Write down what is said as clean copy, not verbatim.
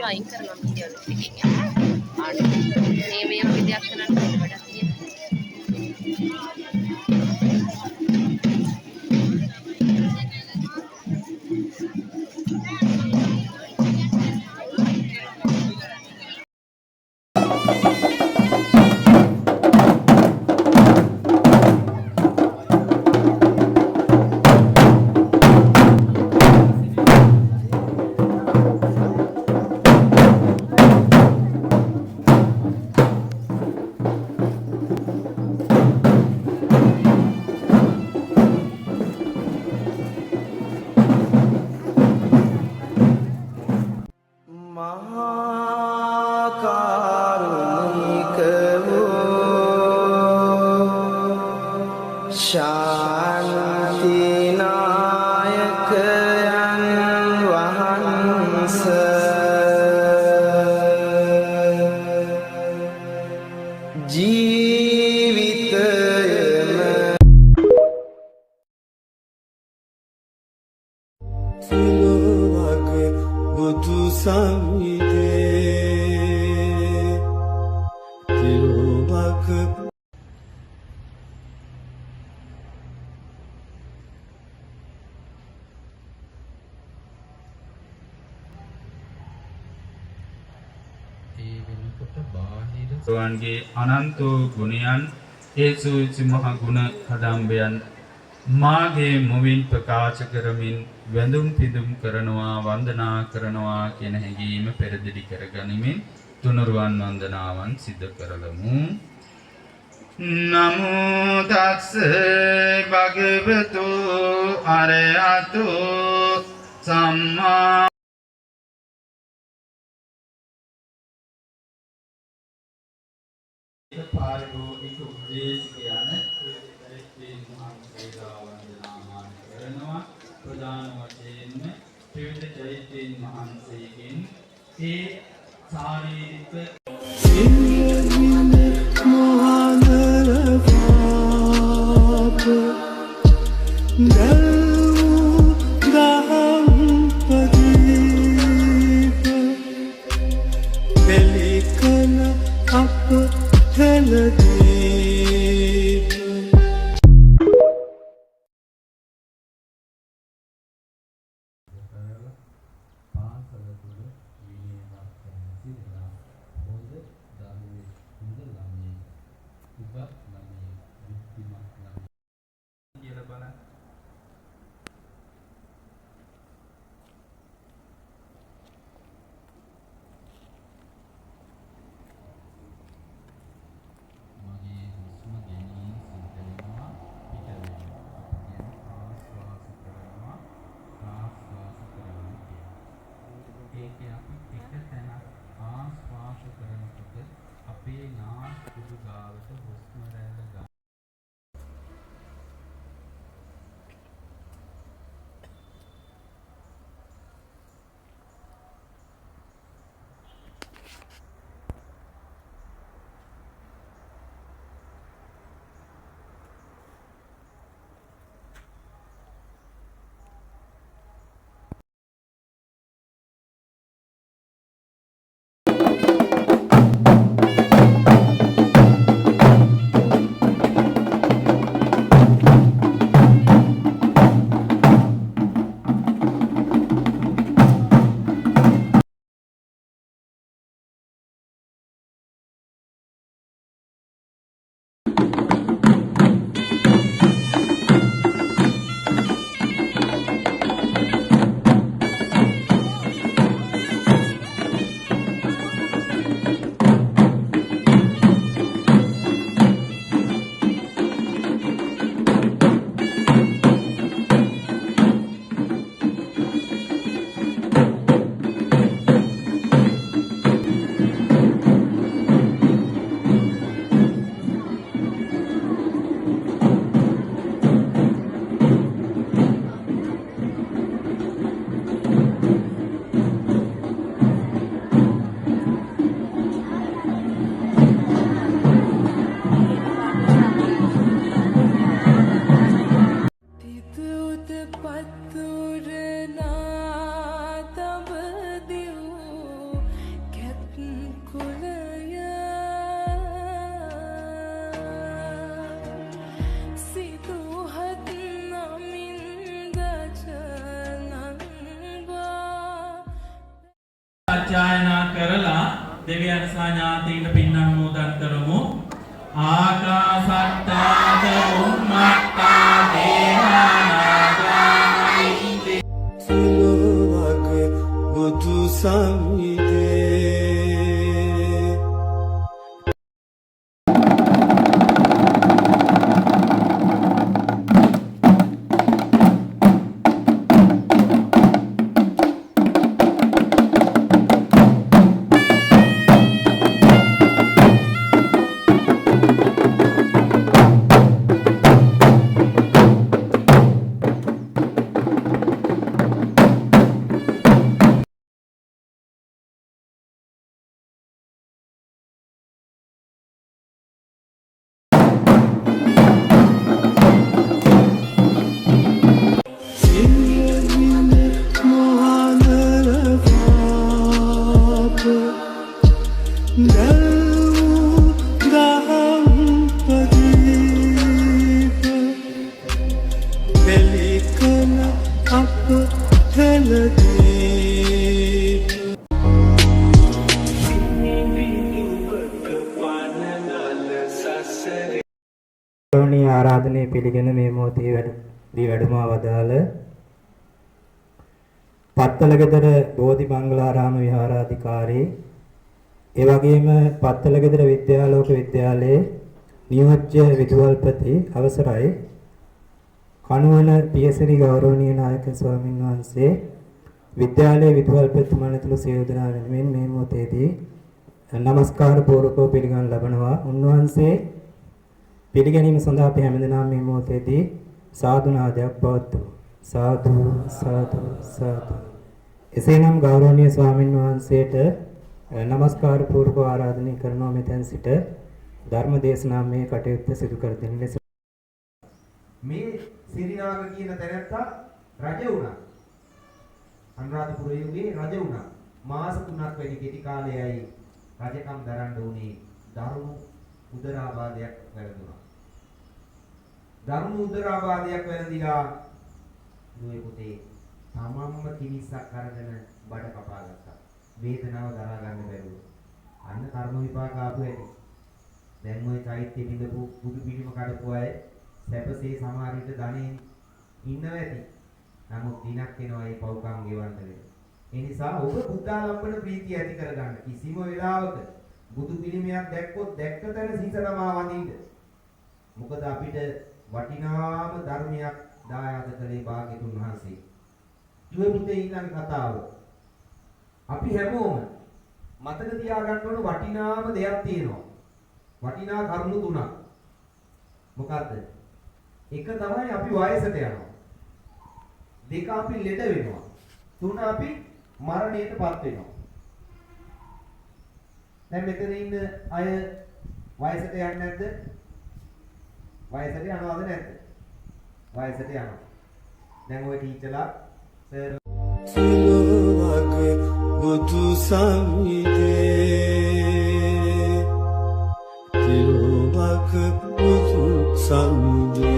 අයින් කරනවා වීඩියෝ එකකින් මේ වගේ දෙයක් කරන්න වැඩක් තියෙනවා. රුවන්ගේ අනන්ත ගුණයන් ඒ සූචි මහ ගුණ කදම්බයන් මාගේ මුවින් ප්‍රකාශ කරමින් වැඳුම් පිදුම් කරනවා වන්දනා කරනවා කියන හැඟීම පෙරදිරි කරගනිමින් තුනුරුවන් වන්දනාවන් සිදු කරලමු. නමෝ තස්ස භගවතු අරහතෝ සම්මා පාරිභෝගික උපදේශකයන් ශ්‍රේෂ්ඨ මහන්සේලා වන්දනාමාන කරනවා. ප්‍රධාන වශයෙන්ම ත්‍රිවිධ චෛත්‍යයන් වහන්සේගෙන් ඒ ශාරීරික අපේ නාස් කුඩු ගාවට හුස්ම සත්‍යයනා කරලා දෙවියන් සාඥාතීන්ට පින් අනුමෝදන් කරමු. ආකාසත්තාච උම්මත්තා දේවානාගා මහින්දේ සිලෝවක බුදු සමිදේ ආරාධනය පිළිගෙන මේ මොහොතේ වැඩම වදාළ පත්තලගෙදර බෝධි මංගලාරාම විහාරාධිකාරී ඒ වගේම පත්තලගෙදර විද්‍යාලෝක විද්‍යාලයේ නියෝජ්‍ය විදුහල්පති අවසරයි කණුවන පියසිරි ගෞරවනීය නායක ස්වාමීන් වහන්සේ විද්‍යාලයේ විදුහල්පති මණතුළු සියලු දෙනා වෙනුවෙන් මේ මොහොතේදී নমස්කාර පූර්වකව පිළිගන්න ලබනවා. උන්වහන්සේ පිළිගැනීම සඳහා අපි හැමදෙනාම මේ මොහොතේදී සාදු නාදයක් පවත්වමු. සාදු සාදු සාදු. එසේනම් ගෞරවනීය ස්වාමින් වහන්සේට নমස්කාර පූර්වක ආරාධනය කරනවා මෙතෙන් සිට ධර්ම දේශනාමය කටයුත්ත සිදු කර දෙන ලෙස. මේ සිරිනාග කියන තැනත්තා රජ වුණා. අනුරාධපුර යුගයේ රජ වුණා. මාස 3ක් වැඩි කෙටි කාලයයි රජකම් දරන්න උනේ. දරුණු උදරාබාධයක් වැළඳුණා. දරුණු උදරාබාධයක් වැළඳිලා දුවේ පුතේ තමන්ම කිවිස්සක් අරගෙන බඩ කපා ගත්තා. වේදනාව දරා ගන්න බැරුව. අන්න කර්ම විපාක ආපු හැටි. දැන් ওই චෛත්‍ය බිඳපු බුදු පිළිම කඩපු අය සැපසේ සමහර විට ධනෙන් ඉන්නව ඇති. නමුත් දිනක් එනවා මේ පව්කම් ගෙවන්න වෙන. ඒ නිසා ඔබ බුද්ධාලම්බන ප්‍රීතිය ඇති කරගන්න කිසිම වෙලාවක බුදු පිළිමයක් දැක්කොත් දැක්ක තැන සිත තමා වඳින්න. මොකද අපිට වටිනාම ධර්මයක් දායාද කළේ භාග්‍යතුන් වහන්සේ. දුවේ පුතේ ඊළඟ කතාව. අපි හැමෝම මතක තියාගන්න ඕන වටිනාම දෙයක් තියෙනවා. වටිනා කරුණු තුනක්. මොකද්ද? එක තමයි අපි වයසට යනවා. දෙක අපි ලෙඩ වෙනවා. තුන අපි මරණයටපත් වෙනවා. දැන් මෙතන ඉන්න අය වයසට යන්නේ නැද්ද? වයසට යනවද නැද්ද? වයසට යනවා. දැන් ওই ටීචර්ලා සර් සිලෝවක බුදු සමිදේ සිලෝවක බුදු සමිදේ